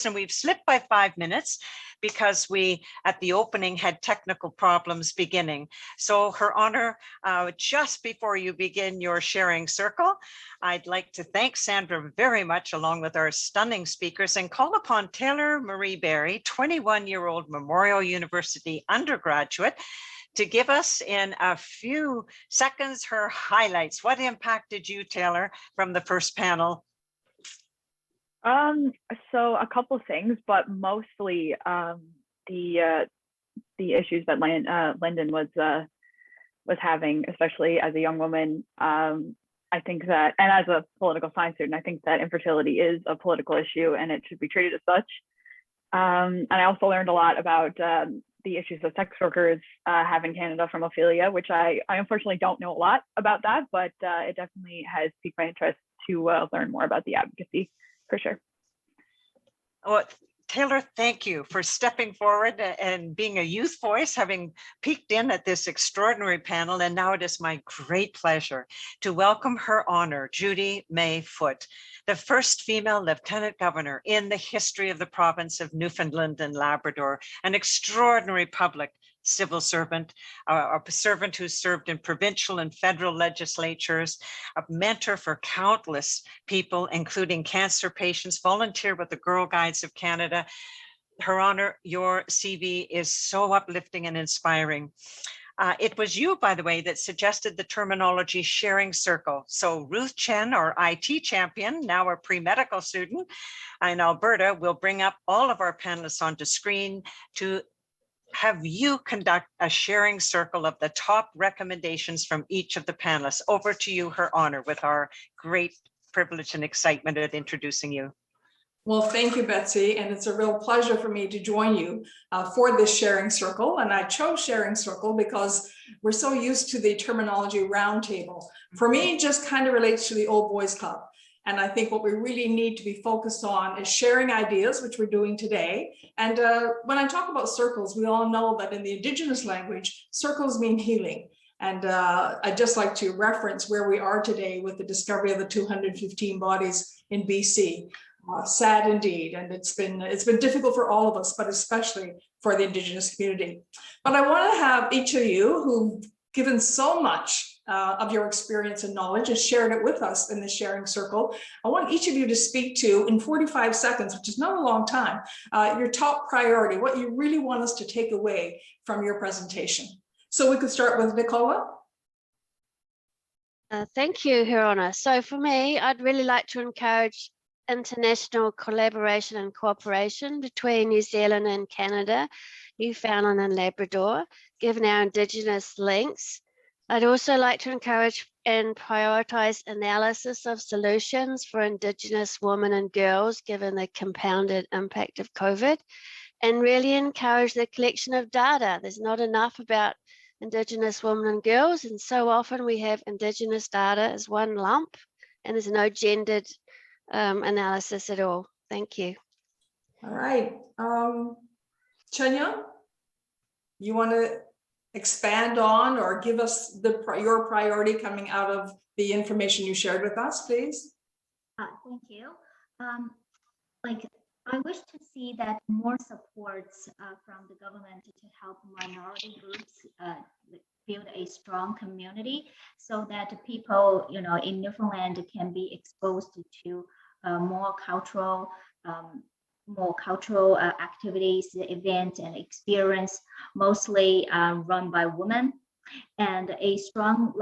and we've slipped by 5 minutes because we at the opening had technical problems beginning. So Her Honor, just before you begin your sharing circle, I'd like to thank Sandra very much, along with our stunning speakers, and call upon Taylor Marie Barry, 21-year-old Memorial University undergraduate, to give us in a few seconds her highlights. What impacted you, Taylor, from the first panel? So a couple of things, but mostly the issues that Lyndon was having, especially as a young woman. I think that, and as a political science student, I think that infertility is a political issue and it should be treated as such. And I also learned a lot about the issues that sex workers have in Canada from Ophelia, which I unfortunately don't know a lot about that, but it definitely has piqued my interest to learn more about the advocacy, for sure. Well, Taylor, thank you for stepping forward and being a youth voice, having peeked in at this extraordinary panel. And now it is my great pleasure to welcome Her Honor, Judy May Foote, the first female lieutenant governor in the history of the province of Newfoundland and Labrador, an extraordinary public civil servant, a servant who served in provincial and federal legislatures, a mentor for countless people, including cancer patients, volunteer with the Girl Guides of Canada. Her Honor, your CV is so uplifting and inspiring. It was you, by the way, that suggested the terminology sharing circle. So Ruth Chen, our IT champion, now a pre-medical student in Alberta, will bring up all of our panelists onto screen to have you conduct a sharing circle of the top recommendations from each of the panelists. Over to you, Her Honor, with our great privilege and excitement at introducing you. Well, thank you, Betsy. And it's a real pleasure for me to join you for this sharing circle. And I chose sharing circle because we're so used to the terminology roundtable. For me, it just kind of relates to the old boys club. And I think what we really need to be focused on is sharing ideas, which we're doing today. And when I talk about circles, we all know that in the Indigenous language, circles mean healing. And I'd just like to reference where we are today with the discovery of the 215 bodies in BC. Sad indeed, and it's been difficult for all of us, but especially for the Indigenous community. But I want to have each of you who've given so much of your experience and knowledge and shared it with us in the sharing circle. I want each of you to speak to, in 45 seconds, which is not a long time, your top priority, what you really want us to take away from your presentation. So we could start with Nicola. Thank you, Her Honor. So for me, I'd really like to encourage international collaboration and cooperation between New Zealand and Canada, Newfoundland and Labrador, given our Indigenous links. I'd also like to encourage and prioritise analysis of solutions for Indigenous women and girls, given the compounded impact of COVID, and really encourage the collection of data. There's not enough about Indigenous women and girls, and so often we have Indigenous data as one lump, and there's no gendered analysis at all. Thank you. All right. Chenya, you want to expand on or give us your priority coming out of the information you shared with us, please? Thank you. I wish to see that more supports from the government to help minority groups build a strong community, so that people, in Newfoundland can be exposed to more cultural activities, events, and experience, mostly run by women, and a strong,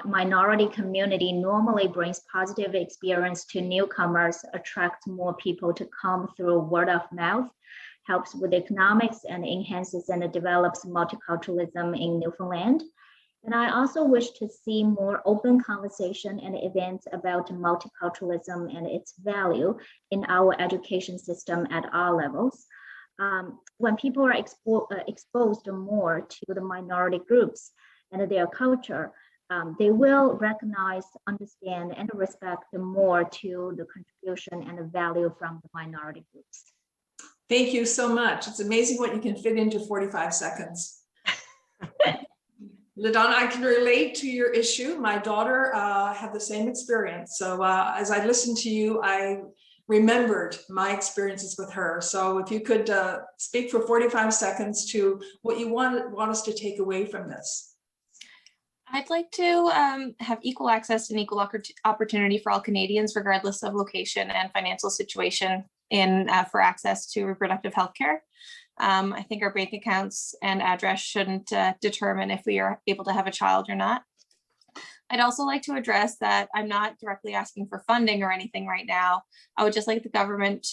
minority community normally brings positive experience to newcomers, attracts more people to come through word of mouth, helps with economics, and enhances and develops multiculturalism in Newfoundland. And I also wish to see more open conversation and events about multiculturalism and its value in our education system at all levels. When people are exposed more to the minority groups and their culture, they will recognize, understand, and respect more to the contribution and the value from the minority groups. Thank you so much. It's amazing what you can fit into 45 seconds. LaDonna, I can relate to your issue. My daughter had the same experience. So as I listened to you, I remembered my experiences with her. So if you could speak for 45 seconds to what you want us to take away from this. I'd like to have equal access and equal opportunity for all Canadians, regardless of location and financial situation, for access to reproductive health care. I think our bank accounts and address shouldn't determine if we are able to have a child or not. I'd also like to address that I'm not directly asking for funding or anything right now. I would just like the government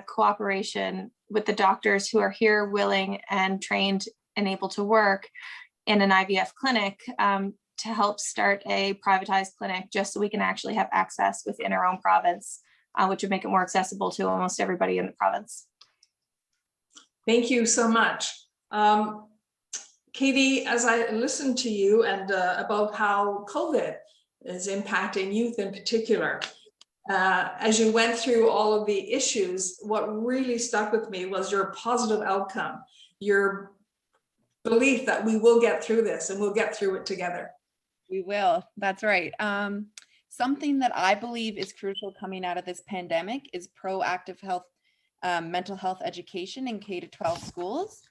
cooperation with the doctors who are here, willing and trained and able to work in an IVF clinic to help start a privatized clinic, just so we can actually have access within our own province, which would make it more accessible to almost everybody in the province. Thank you so much. Katie, as I listened to you and about how COVID is impacting youth in particular, as you went through all of the issues, what really stuck with me was your positive outcome, your belief that we will get through this and we'll get through it together. We will, that's right. Something that I believe is crucial coming out of this pandemic is proactive health, mental health education in K-12 schools.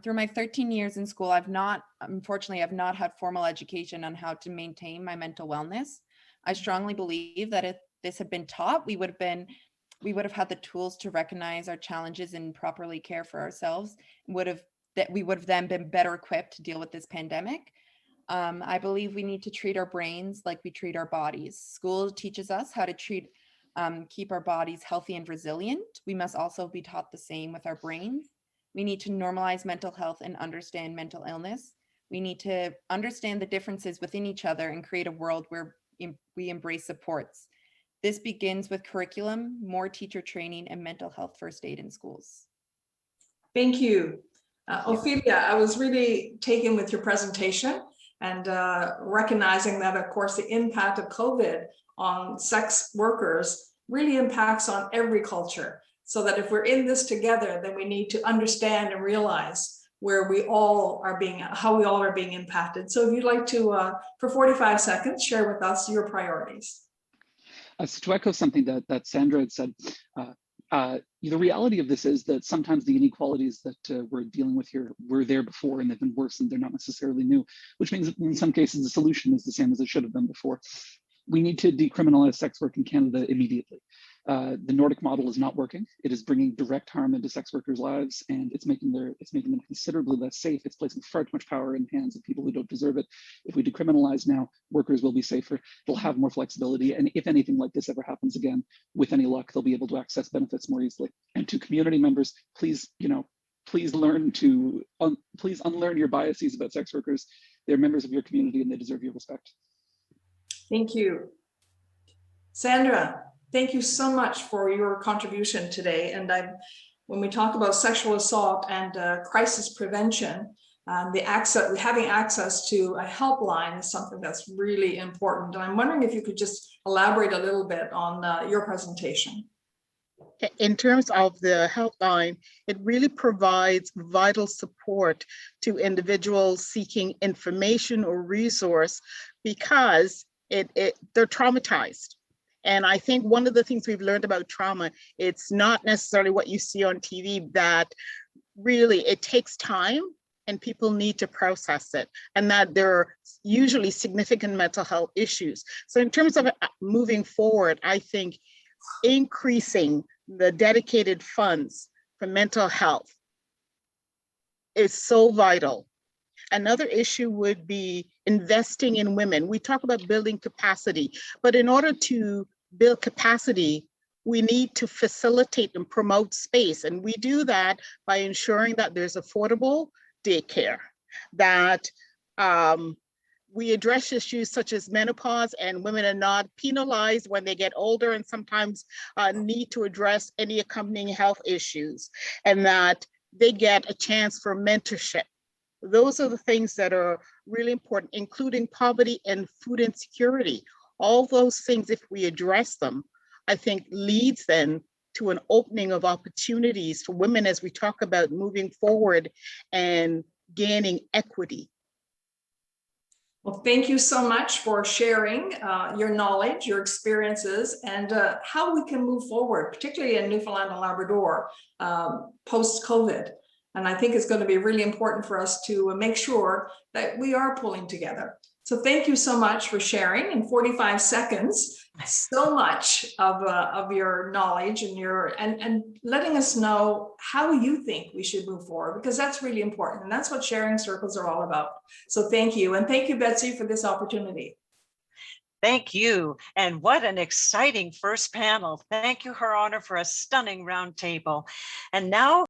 Through my 13 years in school, unfortunately, I've not had formal education on how to maintain my mental wellness. I strongly believe that if this had been taught, we would have had the tools to recognize our challenges and properly care for ourselves, and we would have then been better equipped to deal with this pandemic. I believe we need to treat our brains like we treat our bodies. School teaches us how to keep our bodies healthy and resilient. We must also be taught the same with our brains. We need to normalize mental health and understand mental illness. We need to understand the differences within each other and create a world where we embrace supports. This begins with curriculum, more teacher training, and mental health first aid in schools. Thank you. Ophelia, I was really taken with your presentation and recognizing that, of course, the impact of COVID on sex workers really impacts on every culture. So that if we're in this together, then we need to understand and realize how we all are being impacted. So if you'd like to, for 45 seconds, share with us your priorities. So to echo something that Sandra had said, the reality of this is that sometimes the inequalities that we're dealing with here were there before and they've been worse and they're not necessarily new, which means that in some cases the solution is the same as it should have been before. We need to decriminalize sex work in Canada immediately. The Nordic model is not working. It is bringing direct harm into sex workers' lives, and it's making them considerably less safe. It's placing far too much power in the hands of people who don't deserve it. If we decriminalize now, workers will be safer. They'll have more flexibility, and if anything like this ever happens again, with any luck, they'll be able to access benefits more easily. And to community members, please unlearn your biases about sex workers. They're members of your community, and they deserve your respect. Thank you. Sandra, thank you so much for your contribution today. And when we talk about sexual assault and crisis prevention, having access to a helpline is something that's really important. And I'm wondering if you could just elaborate a little bit on your presentation. In terms of the helpline, it really provides vital support to individuals seeking information or resource because they're traumatized. And I think one of the things we've learned about trauma, it's not necessarily what you see on TV, that really it takes time and people need to process it, and that there are usually significant mental health issues. So in terms of moving forward, I think increasing the dedicated funds for mental health is so vital. Another issue would be investing in women. We talk about building capacity, but in order to build capacity, we need to facilitate and promote space. And we do that by ensuring that there's affordable daycare, that we address issues such as menopause, and women are not penalized when they get older and sometimes need to address any accompanying health issues, and that they get a chance for mentorship. Those are the things that are really important, including poverty and food insecurity. All those things, if we address them, I think leads then to an opening of opportunities for women as we talk about moving forward and gaining equity. Well, thank you so much for sharing your knowledge, your experiences, and how we can move forward, particularly in Newfoundland and Labrador post-COVID. And I think it's going to be really important for us to make sure that we are pulling together. So thank you so much for sharing in 45 seconds so much of your knowledge and letting us know how you think we should move forward, because that's really important. And that's what sharing circles are all about. So thank you. And thank you, Betsy, for this opportunity. Thank you. And what an exciting first panel. Thank you, Her Honor, for a stunning roundtable. And now